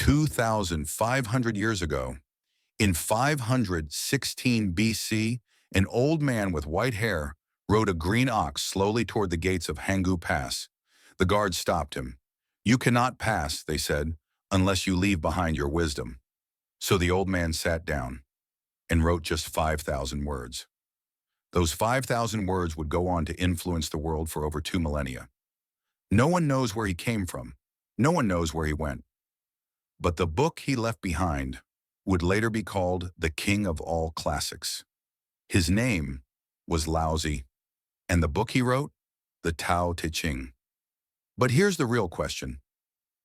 2,500 years ago, in 516 BC, an old man with white hair rode a green ox slowly toward the gates of Hangu Pass. The guards stopped him. "You cannot pass," they said, "unless you leave behind your wisdom." So the old man sat down and wrote just 5,000 words. Those 5,000 words would go on to influence the world for over 2 millennia. No one knows where he came from. No one knows where he went. But the book he left behind would later be called the king of all classics. His name was Laozi, and the book he wrote, the Tao Te Ching. But here's the real question.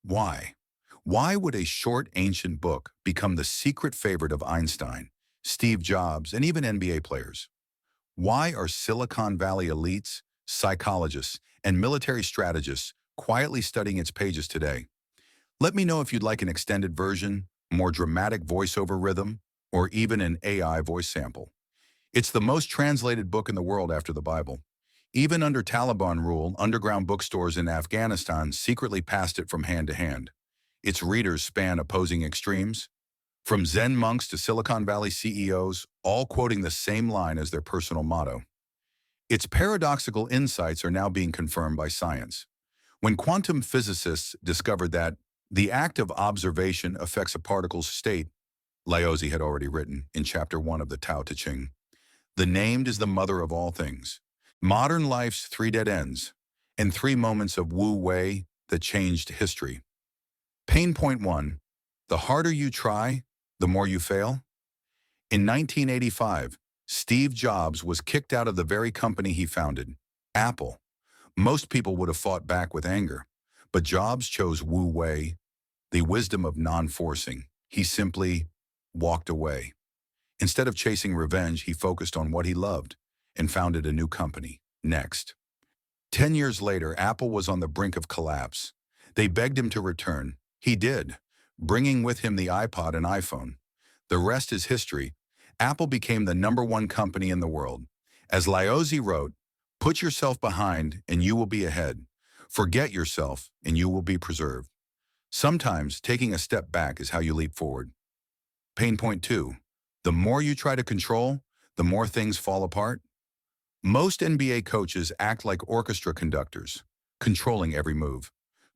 Why? Why would a short ancient book become the secret favorite of Einstein, Steve Jobs, and even NBA players? Why are Silicon Valley elites, psychologists, and military strategists quietly studying its pages today? Let me know if you'd like an extended version, more dramatic voiceover rhythm, or even an AI voice sample. It's the most translated book in the world after the Bible. Even under Taliban rule, underground bookstores in Afghanistan secretly passed it from hand to hand. Its readers span opposing extremes, from Zen monks to Silicon Valley CEOs, all quoting the same line as their personal motto. Its paradoxical insights are now being confirmed by science. When quantum physicists discovered that the act of observation affects a particle's state, Laozi had already written in Chapter 1 of the Tao Te Ching, "The named is the mother of all things. Modern life's 3 dead ends, and 3 moments of Wu Wei that changed history." Pain point 1, the harder you try, the more you fail. In 1985, Steve Jobs was kicked out of the very company he founded, Apple. Most people would have fought back with anger, but Jobs chose Wu Wei, the wisdom of non-forcing. He simply walked away. Instead of chasing revenge, he focused on what he loved and founded a new company, Next. 10 years later, Apple was on the brink of collapse. They begged him to return. He did, bringing with him the iPod and iPhone. The rest is history. Apple became the #1 company in the world. As Laozi wrote, "Put yourself behind and you will be ahead. Forget yourself and you will be preserved." Sometimes taking a step back is how you leap forward. Pain point 2, the more you try to control, the more things fall apart. Most NBA coaches act like orchestra conductors, controlling every move.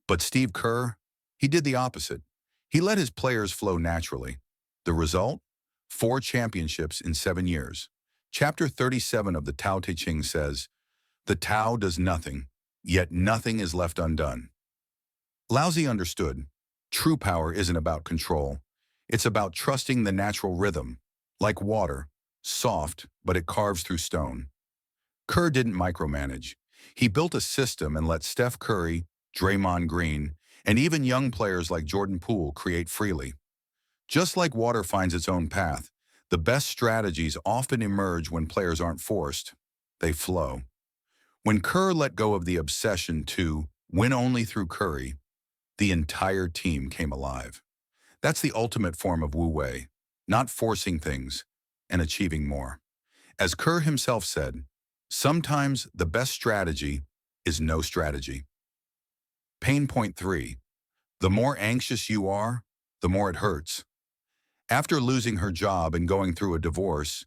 But Steve Kerr, he did the opposite. He let his players flow naturally. The result? 4 championships in 7 years. Chapter 37 of the Tao Te Ching says, "The Tao does nothing, yet nothing is left undone." Laozi understood, true power isn't about control. It's about trusting the natural rhythm, like water, soft, but it carves through stone. Kerr didn't micromanage. He built a system and let Steph Curry, Draymond Green, and even young players like Jordan Poole create freely. Just like water finds its own path, the best strategies often emerge when players aren't forced. They flow. When Kerr let go of the obsession to win only through Curry, the entire team came alive. That's the ultimate form of Wu Wei, not forcing things and achieving more. As Kerr himself said, sometimes the best strategy is no strategy. Pain point 3, the more anxious you are, the more it hurts. After losing her job and going through a divorce,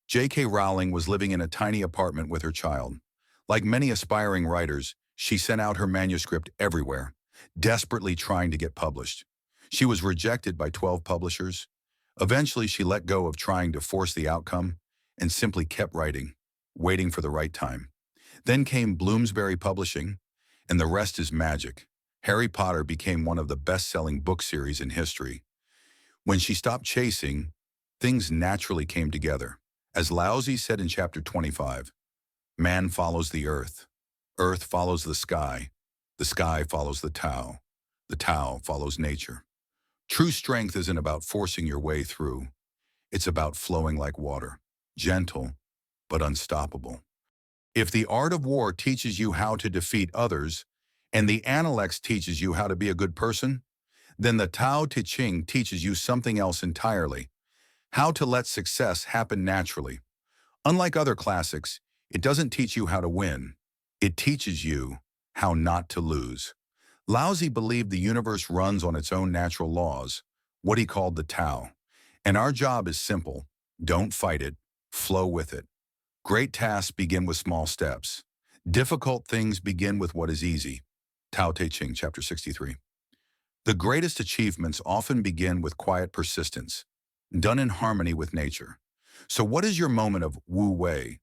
J.K. Rowling was living in a tiny apartment with her child. Like many aspiring writers, she sent out her manuscript everywhere, desperately trying to get published. She was rejected by 12 publishers. Eventually, she let go of trying to force the outcome and simply kept writing, waiting for the right time. Then came Bloomsbury Publishing, and the rest is magic. Harry Potter became one of the best-selling book series in history. When she stopped chasing, things naturally came together. As Laozi said in Chapter 25, "Man follows the earth follows the sky follows the Tao follows nature." True strength isn't about forcing your way through. It's about flowing like water, gentle but unstoppable. If the art of war teaches you how to defeat others, and the Analects teaches you how to be a good person, then the Tao Te Ching teaches you something else entirely, how to let success happen naturally. Unlike other classics, it doesn't teach you how to win. It teaches you how not to lose. Laozi believed the universe runs on its own natural laws, what he called the Tao. And our job is simple. Don't fight it. Flow with it. Great tasks begin with small steps. Difficult things begin with what is easy. Tao Te Ching, chapter 63. The greatest achievements often begin with quiet persistence, done in harmony with nature. So what is your moment of Wu Wei?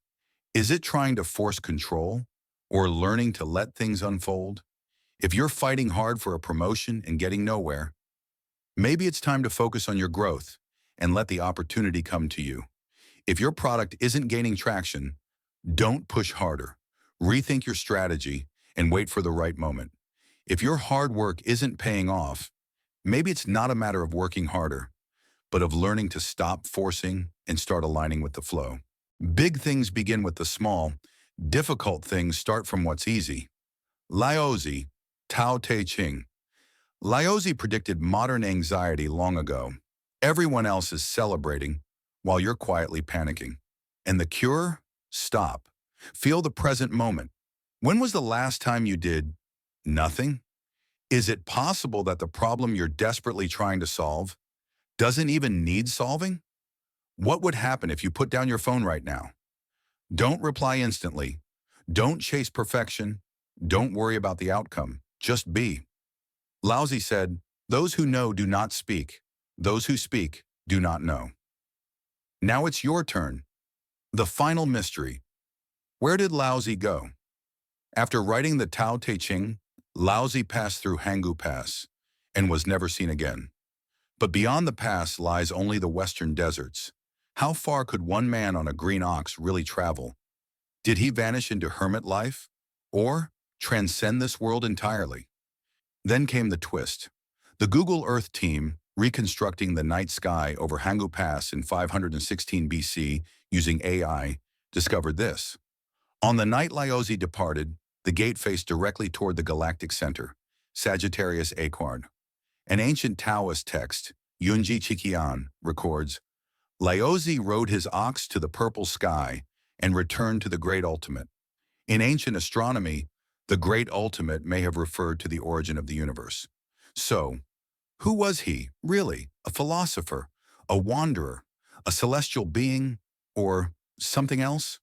Is it trying to force control or learning to let things unfold? If you're fighting hard for a promotion and getting nowhere, maybe it's time to focus on your growth and let the opportunity come to you. If your product isn't gaining traction, don't push harder. Rethink your strategy and wait for the right moment. If your hard work isn't paying off, maybe it's not a matter of working harder, but of learning to stop forcing and start aligning with the flow. Big things begin with the small. Difficult things start from what's easy. Laozi, Tao Te Ching. Laozi predicted modern anxiety long ago. Everyone else is celebrating while you're quietly panicking. And the cure? Stop. Feel the present moment. When was the last time you did nothing? Is it possible that the problem you're desperately trying to solve doesn't even need solving? What would happen if you put down your phone right now? Don't reply instantly. Don't chase perfection. Don't worry about the outcome. Just be. Laozi said, "Those who know do not speak. Those who speak do not know." Now it's your turn. The final mystery. Where did Laozi go? After writing the Tao Te Ching, Laozi passed through Hangu Pass and was never seen again. But beyond the pass lies only the western deserts. How far could one man on a green ox really travel? Did he vanish into hermit life? Or transcend this world entirely? Then came the twist. The Google Earth team, reconstructing the night sky over Hangu Pass in 516 BC using AI, discovered this. On the night Laozi departed, the gate faced directly toward the galactic center, Sagittarius Acorn. An ancient Taoist text, Yunji Chiqian, records, Laozi rode his ox to the purple sky and returned to the great ultimate. In ancient astronomy, the great ultimate may have referred to the origin of the universe. So, who was he, really? A philosopher, a wanderer, a celestial being, or something else?